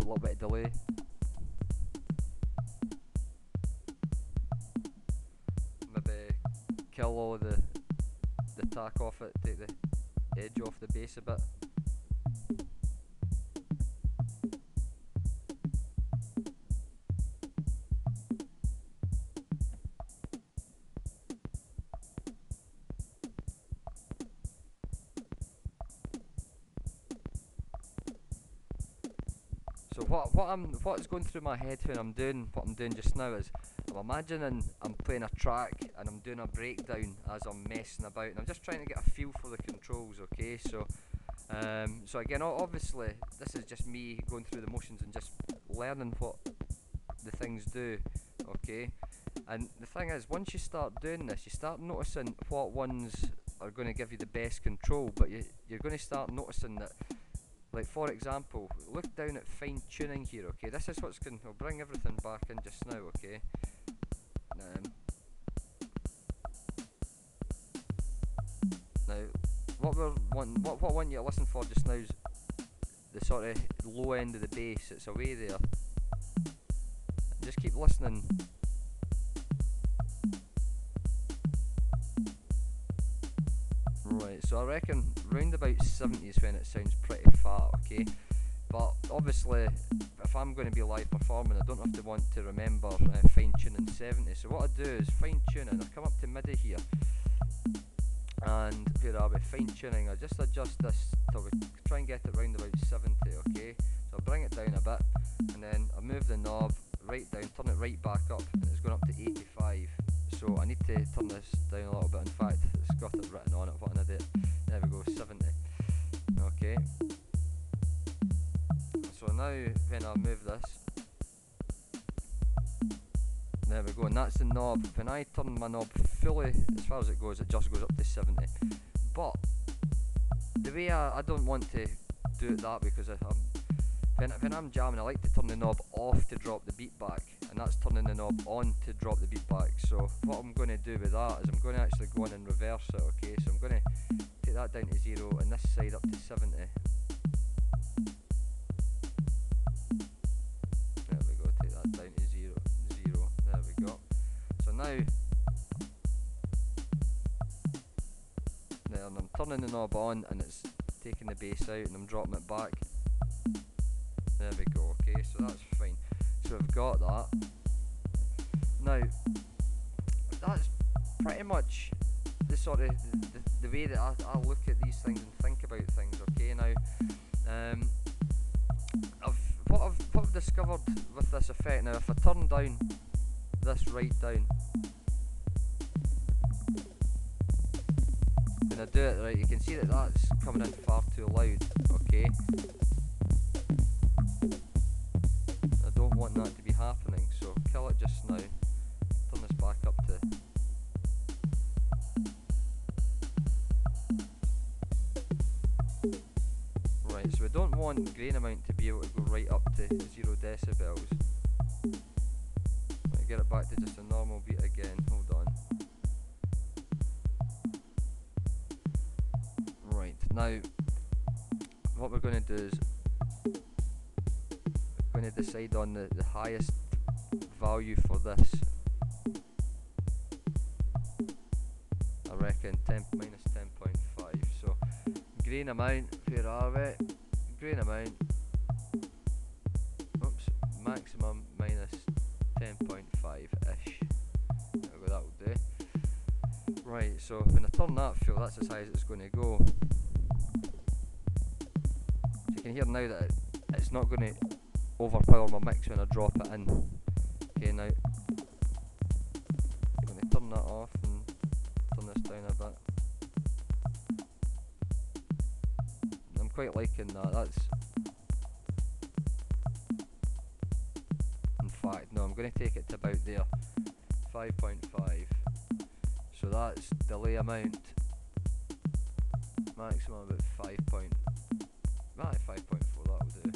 little bit of delay. Maybe kill all the tack off it, take the edge off the bass a bit. So what's going through my head when I'm doing what I'm doing just now is I'm imagining I'm playing a track and I'm doing a breakdown as I'm messing about, and I'm just trying to get a feel for the controls. Okay, so so again, obviously this is just me going through the motions and just learning what the things do. Okay, and the thing is, once you start doing this, you start noticing what ones are going to give you the best control, but you're going to start noticing that, like for example, look down at fine tuning here. Okay, this is what's going. I'll bring everything back in just now. Okay. Now, what I want you to listen for just now is the sort of low end of the bass. It's away there. Just keep listening. Right, so I reckon round about 70 is when it sounds pretty fat, okay? But obviously, if I'm going to be live performing, I don't have to want to remember fine tuning 70. So what I do is fine tuning. I come up to MIDI here, and where are we? Fine tuning. I just adjust this till we try and get it round about 70, okay? So I bring it down a bit, and then I move the knob right down, turn it right back up, and it's going up to 85. So I need to turn this down a little bit. In fact, it's got it written on it. What an idiot. There we go, 70. Okay. So now when I move this, there we go, and that's the knob. When I turn my knob fully, as far as it goes just goes up to 70. But the way I don't want to do it that, because when I'm jamming, I like to turn the knob off to drop the beat back, and that's turning the knob on to drop the beat back. So what I'm going to do with that is I'm going to actually go in and reverse it. Okay, so I'm going to take that down to 0 and this side up to 70. There we go, take that down to 0, 0, there we go. So now, there, and I'm turning the knob on and it's taking the bass out, and I'm dropping it back. There we go, okay, so that's fine. So I've got that. Now, that's pretty much the sort of the way that I look at these things and think about things, okay? Now, what I've discovered with this effect, now if I turn down this right down, when I do it right, you can see that that's coming in far too loud, okay? I don't want that to be happening, so kill it just now. Turn this back up to. Right, so we don't want grain amount to be able to go right up to 0 decibels. Let me get it back to just a normal beat again, hold on. Right, now what we're going to do is we're going to decide on the highest value for this. I reckon 10 minus 10.5. So grain amount, where are we? Grain amount, oops, maximum minus 10.5-ish. There we go, that'll do. Right, so when I turn that full, that's as high as it's going to go. So you can hear now that it's not going to overpower my mix when I drop it in. Okay, now I'm going to turn that off and turn this down a bit. I'm quite liking that. That's, in fact, no, I'm going to take it to about there, 5.5. So that's delay amount, maximum about 5.4, that'll do.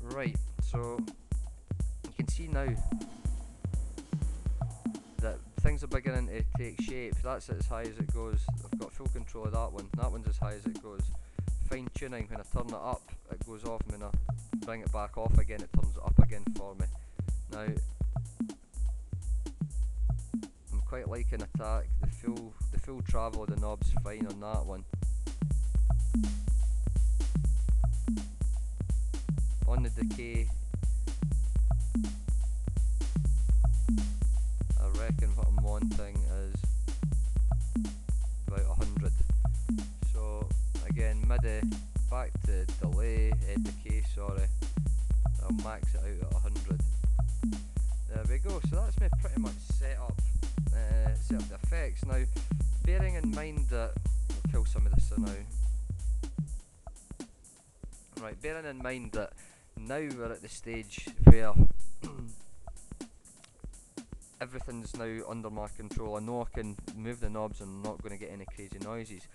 Right, so you can see now that things are beginning to take shape. That's as high as it goes. I've got full control of that one. That one's as high as it goes. Fine tuning, when I turn it up, it goes off. When I bring it back off again, it turns it up again for me. Now, I'm quite liking Attack. The full travel of the knob's fine on that one. On the decay, I reckon what I'm wanting is about 100. So again, MIDI back to delay, decay, sorry. I'll max it out at 100. There we go. So that's me pretty much set up the effects. Now, bearing in mind that I'll kill some of this now. Right, bearing in mind that now we're at the stage where everything's now under my control. I know I can move the knobs and I'm not going to get any crazy noises.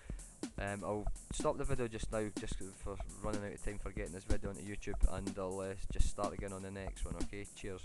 I'll stop the video just now, just for running out of time for getting this video onto YouTube, and I'll just start again on the next one. Okay, cheers.